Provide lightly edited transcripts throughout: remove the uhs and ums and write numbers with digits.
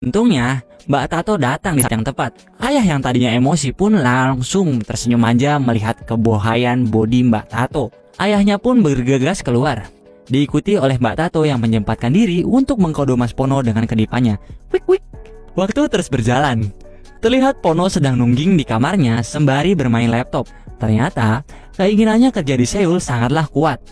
Untungnya, Mbak Tato datang di saat yang tepat. Ayah yang tadinya emosi pun langsung tersenyum manja melihat kebohaian bodi Mbak Tato. Ayahnya pun bergegas keluar, diikuti oleh Mbak Tato yang menyempatkan diri untuk mengkodo Mas Pono dengan kedipannya. Wik wik. Waktu terus berjalan. Terlihat Pono sedang nungging di kamarnya sembari bermain laptop. Ternyata, keinginannya kerja di Seoul sangatlah kuat.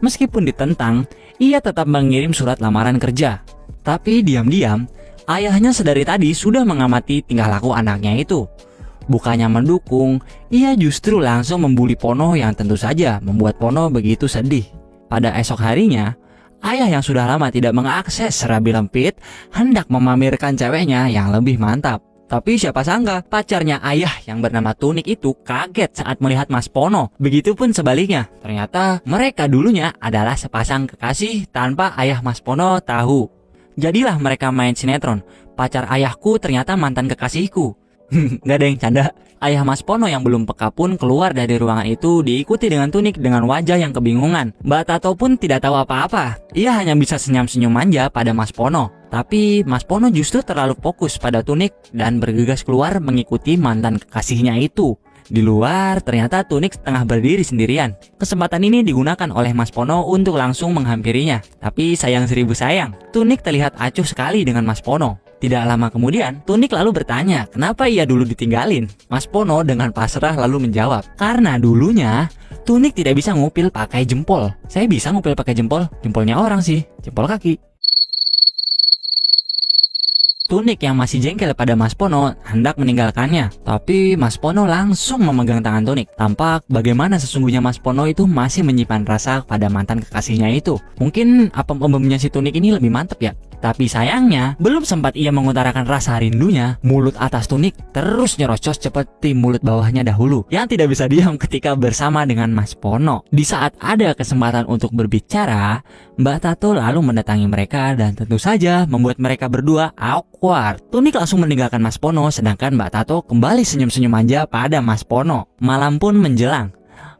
Meskipun ditentang, ia tetap mengirim surat lamaran kerja. Tapi diam-diam, ayahnya sedari tadi sudah mengamati tingkah laku anaknya itu. Bukannya mendukung, ia justru langsung membuli Pono yang tentu saja membuat Pono begitu sedih. Pada esok harinya, ayah yang sudah lama tidak mengakses Serabi Lempit hendak memamerkan ceweknya yang lebih mantap. Tapi siapa sangka pacarnya ayah yang bernama Tunik itu kaget saat melihat Mas Pono. Begitupun sebaliknya, ternyata mereka dulunya adalah sepasang kekasih tanpa ayah Mas Pono tahu. Jadilah mereka main sinetron. Pacar ayahku ternyata mantan kekasihku. Gak ada yang canda. Ayah Mas Pono yang belum peka pun keluar dari ruangan itu diikuti dengan Tunik dengan wajah yang kebingungan. Mbak Tato pun tidak tahu apa-apa. Ia hanya bisa senyum-senyum manja pada Mas Pono. Tapi Mas Pono justru terlalu fokus pada Tunik dan bergegas keluar mengikuti mantan kekasihnya itu. Di luar ternyata Tunik tengah berdiri sendirian. Kesempatan ini digunakan oleh Mas Pono untuk langsung menghampirinya. Tapi sayang seribu sayang, Tunik terlihat acuh sekali dengan Mas Pono. Tidak lama kemudian, Tunik lalu bertanya kenapa ia dulu ditinggalin. Mas Pono dengan pasrah lalu menjawab, karena dulunya Tunik tidak bisa ngupil pakai jempol. Saya bisa ngupil pakai jempol, jempolnya orang sih, jempol kaki. Tunik yang masih jengkel pada Mas Pono hendak meninggalkannya. Tapi Mas Pono langsung memegang tangan Tunik. Tampak bagaimana sesungguhnya Mas Pono itu masih menyimpan rasa pada mantan kekasihnya itu. Mungkin apem-apemnya si Tunik ini lebih mantep ya. Tapi sayangnya, belum sempat ia mengutarakan rasa rindunya, mulut atas Tunik terus nyerocos seperti mulut bawahnya dahulu, yang tidak bisa diam ketika bersama dengan Mas Pono. Di saat ada kesempatan untuk berbicara, Mbak Tato lalu mendatangi mereka dan tentu saja membuat mereka berdua awkward. Tunik langsung meninggalkan Mas Pono, sedangkan Mbak Tato kembali senyum-senyum manja pada Mas Pono. Malam pun menjelang.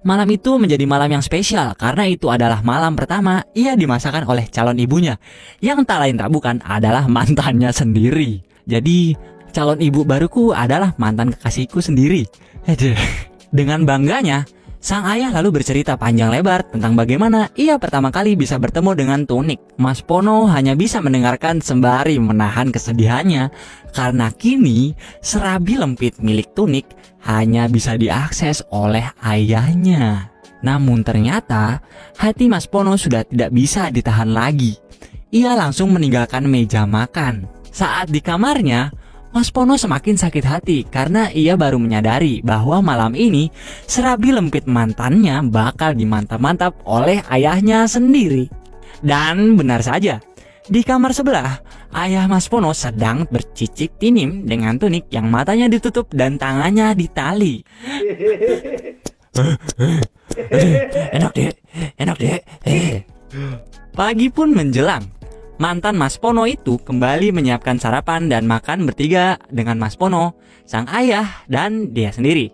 Malam itu menjadi malam yang spesial karena itu adalah malam pertama ia dimasakan oleh calon ibunya, yang tak lain tak bukan adalah mantannya sendiri. Jadi calon ibu baruku adalah mantan kekasihku sendiri. Dengan bangganya, sang ayah lalu bercerita panjang lebar tentang bagaimana ia pertama kali bisa bertemu dengan Tunik. Mas Pono hanya bisa mendengarkan sembari menahan kesedihannya karena kini Serabi Lempit milik Tunik hanya bisa diakses oleh ayahnya. Namun ternyata hati Mas Pono sudah tidak bisa ditahan lagi. Ia langsung meninggalkan meja makan. Saat di kamarnya, Mas Pono semakin sakit hati karena ia baru menyadari bahwa malam ini Serabi Lempit mantannya bakal dimantap-mantap oleh ayahnya sendiri. Dan benar saja, di kamar sebelah, ayah Mas Pono sedang bercicik tinim dengan Tunik yang matanya ditutup dan tangannya ditali. Enak dek. Pagi pun menjelang. Mantan Mas Pono itu kembali menyiapkan sarapan dan makan bertiga dengan Mas Pono, sang ayah, dan dia sendiri.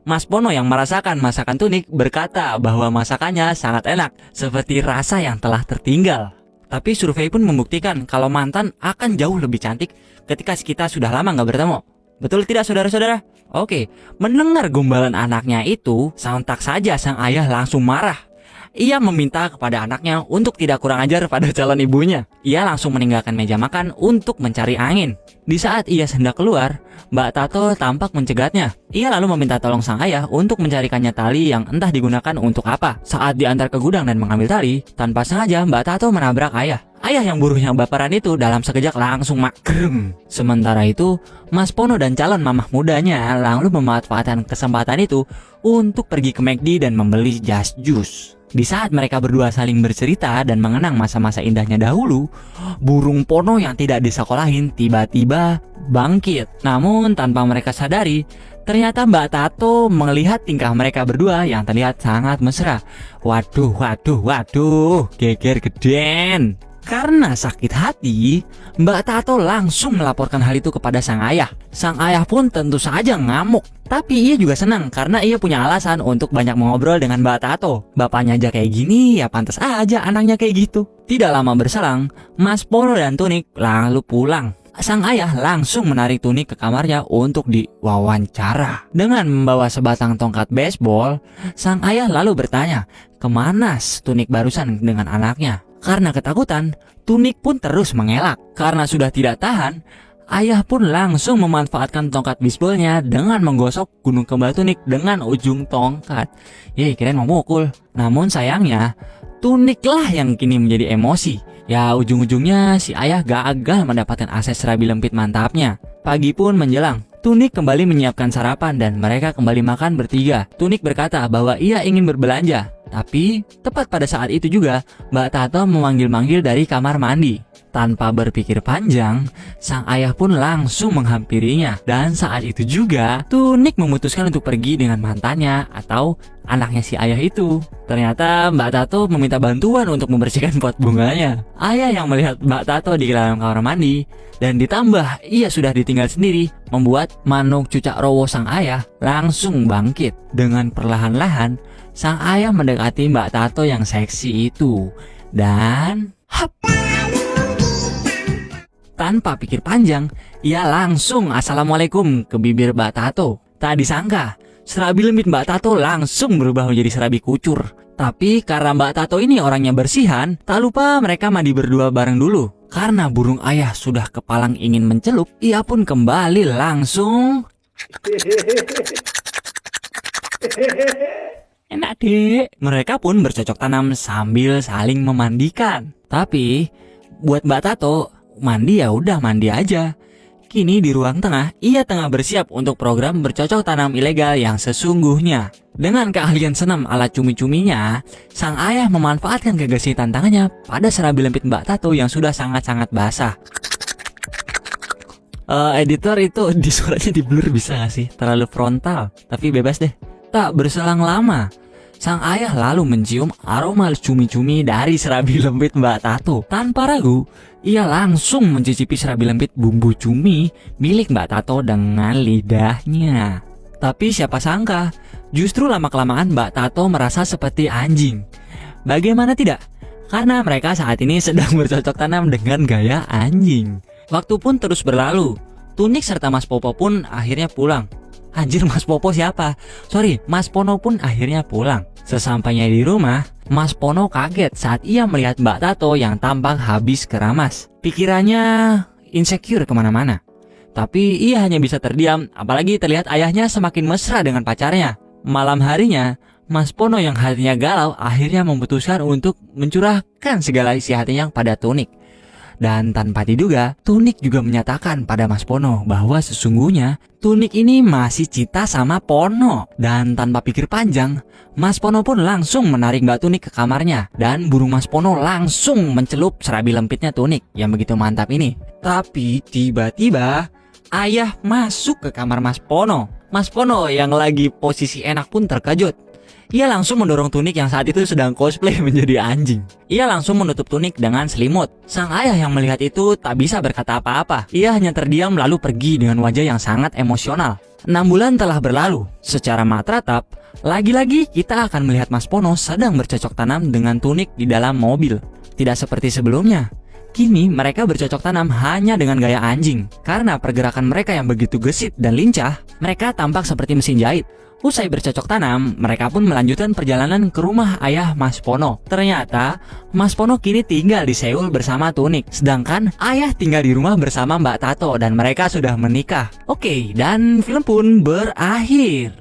Mas Pono yang merasakan masakan Tunik berkata bahwa masakannya sangat enak, seperti rasa yang telah tertinggal. Tapi survei pun membuktikan kalau mantan akan jauh lebih cantik ketika kita sudah lama nggak bertemu. Betul tidak saudara-saudara? Oke, mendengar gombalan anaknya itu, sontak saja sang ayah langsung marah. Ia meminta kepada anaknya untuk tidak kurang ajar pada calon ibunya. Ia langsung meninggalkan meja makan untuk mencari angin. Di saat ia hendak keluar, Mbak Tato tampak mencegatnya. Ia lalu meminta tolong sang ayah untuk mencarikannya tali yang entah digunakan untuk apa. Saat diantar ke gudang dan mengambil tali, tanpa sengaja Mbak Tato menabrak ayah. Ayah yang buruhnya baperan itu dalam sekejap langsung makrem. Sementara itu, Mas Pono dan calon mamah mudanya lalu memanfaatkan kesempatan itu untuk pergi ke McD dan membeli jas jus. Di saat mereka berdua saling bercerita dan mengenang masa-masa indahnya dahulu, burung Pono yang tidak disekolahin tiba-tiba bangkit. Namun tanpa mereka sadari, ternyata Mbak Tato melihat tingkah mereka berdua yang terlihat sangat mesra. Waduh, geger geden. Karena sakit hati, Mbak Tato langsung melaporkan hal itu kepada sang ayah. Sang ayah pun tentu saja ngamuk. Tapi ia juga senang karena ia punya alasan untuk banyak mengobrol dengan Mbak Tato. Bapaknya aja kayak gini, ya pantas aja anaknya kayak gitu. Tidak lama berselang, Mas Pono dan Tunik lalu pulang. sang ayah langsung menarik Tunik ke kamarnya untuk diwawancara. Dengan membawa sebatang tongkat baseball, sang ayah lalu bertanya, kemana Tunik barusan dengan anaknya? Karena ketakutan, Tunik pun terus mengelak. Karena sudah tidak tahan, ayah pun langsung memanfaatkan tongkat baseballnya dengan menggosok gunung kembar Tunik dengan ujung tongkat. Kirain mau mukul. Namun sayangnya, Tuniklah yang kini menjadi emosi. Ya, ujung-ujungnya si ayah gagal mendapatkan akses serabi lempit mantapnya. Pagi pun menjelang, Tunik kembali menyiapkan sarapan dan mereka kembali makan bertiga. Tunik berkata bahwa ia ingin berbelanja. Tapi, tepat pada saat itu juga, Mbak Tato memanggil-manggil dari kamar mandi. Tanpa berpikir panjang, sang ayah pun langsung menghampirinya. Dan saat itu juga, Tunik memutuskan untuk pergi dengan mantannya atau anaknya si ayah itu. Ternyata Mbak Tato meminta bantuan untuk membersihkan pot bunganya. Ayah yang melihat Mbak Tato di dalam kamar mandi, dan ditambah ia sudah ditinggal sendiri, membuat manuk cucak rowo sang ayah langsung bangkit. Dengan perlahan-lahan, sang ayah mendekati Mbak Tato yang seksi itu. Dan hap! Tanpa pikir panjang, ia langsung assalamualaikum ke bibir Mbak Tato. Tak disangka, serabi lembit Mbak Tato langsung berubah menjadi serabi kucur. Tapi karena Mbak Tato ini orangnya bersihan, tak lupa mereka mandi berdua bareng dulu. Karena burung ayah sudah kepalang ingin mencelup, ia pun kembali langsung. Enak dek. Mereka pun bercocok tanam sambil saling memandikan. Tapi buat Mbak Tato, mandi ya udah mandi aja. Kini di ruang tengah, ia tengah bersiap untuk program bercocok tanam ilegal yang sesungguhnya. Dengan keahlian senam ala cumi-cuminya, sang ayah memanfaatkan gegesitan tangannya pada serabi lempit Mbak Tato yang sudah sangat-sangat basah. Editor itu di suaranya di blur bisa gak sih? Terlalu frontal, tapi bebas deh. Tak berselang lama, sang ayah lalu mencium aroma cumi-cumi dari serabi lembit Mbak Tato. Tanpa ragu, ia langsung mencicipi serabi lembit bumbu cumi milik Mbak Tato dengan lidahnya. Tapi siapa sangka, justru lama-kelamaan Mbak Tato merasa seperti anjing. Bagaimana tidak? Karena mereka saat ini sedang bercocok tanam dengan gaya anjing. Waktu pun terus berlalu. Tunik serta Mas Popo pun akhirnya pulang. Anjir, Mas Popo siapa? Sorry, Mas Pono pun akhirnya pulang. Sesampainya di rumah, Mas Pono kaget saat ia melihat Mbak Tato yang tampak habis keramas. Pikirannya insecure kemana-mana. Tapi ia hanya bisa terdiam, apalagi terlihat ayahnya semakin mesra dengan pacarnya. Malam harinya, Mas Pono yang hatinya galau akhirnya memutuskan untuk mencurahkan segala isi hatinya pada Tunik. Dan tanpa diduga, Tunik juga menyatakan pada Mas Pono bahwa sesungguhnya Tunik ini masih cinta sama Pono. Dan tanpa pikir panjang, Mas Pono pun langsung menarik Mbak Tunik ke kamarnya. Dan burung Mas Pono langsung mencelup serabi lempitnya Tunik yang begitu mantap ini. Tapi tiba-tiba, ayah masuk ke kamar Mas Pono. Mas Pono yang lagi posisi enak pun terkejut. Ia langsung mendorong Tunik yang saat itu sedang cosplay menjadi anjing. Ia langsung menutup Tunik dengan selimut. Sang ayah yang melihat itu tak bisa berkata apa-apa. Ia hanya terdiam lalu pergi dengan wajah yang sangat emosional. 6 bulan telah berlalu. Secara matratap, lagi-lagi kita akan melihat Mas Pono sedang bercocok tanam dengan Tunik di dalam mobil. Tidak seperti sebelumnya. Kini mereka bercocok tanam hanya dengan gaya anjing. Karena pergerakan mereka yang begitu gesit dan lincah, mereka tampak seperti mesin jahit. Usai bercocok tanam, mereka pun melanjutkan perjalanan ke rumah ayah Mas Pono. Ternyata, Mas Pono kini tinggal di Seoul bersama Tunik. Sedangkan ayah tinggal di rumah bersama Mbak Tato dan mereka sudah menikah. Oke, dan film pun berakhir.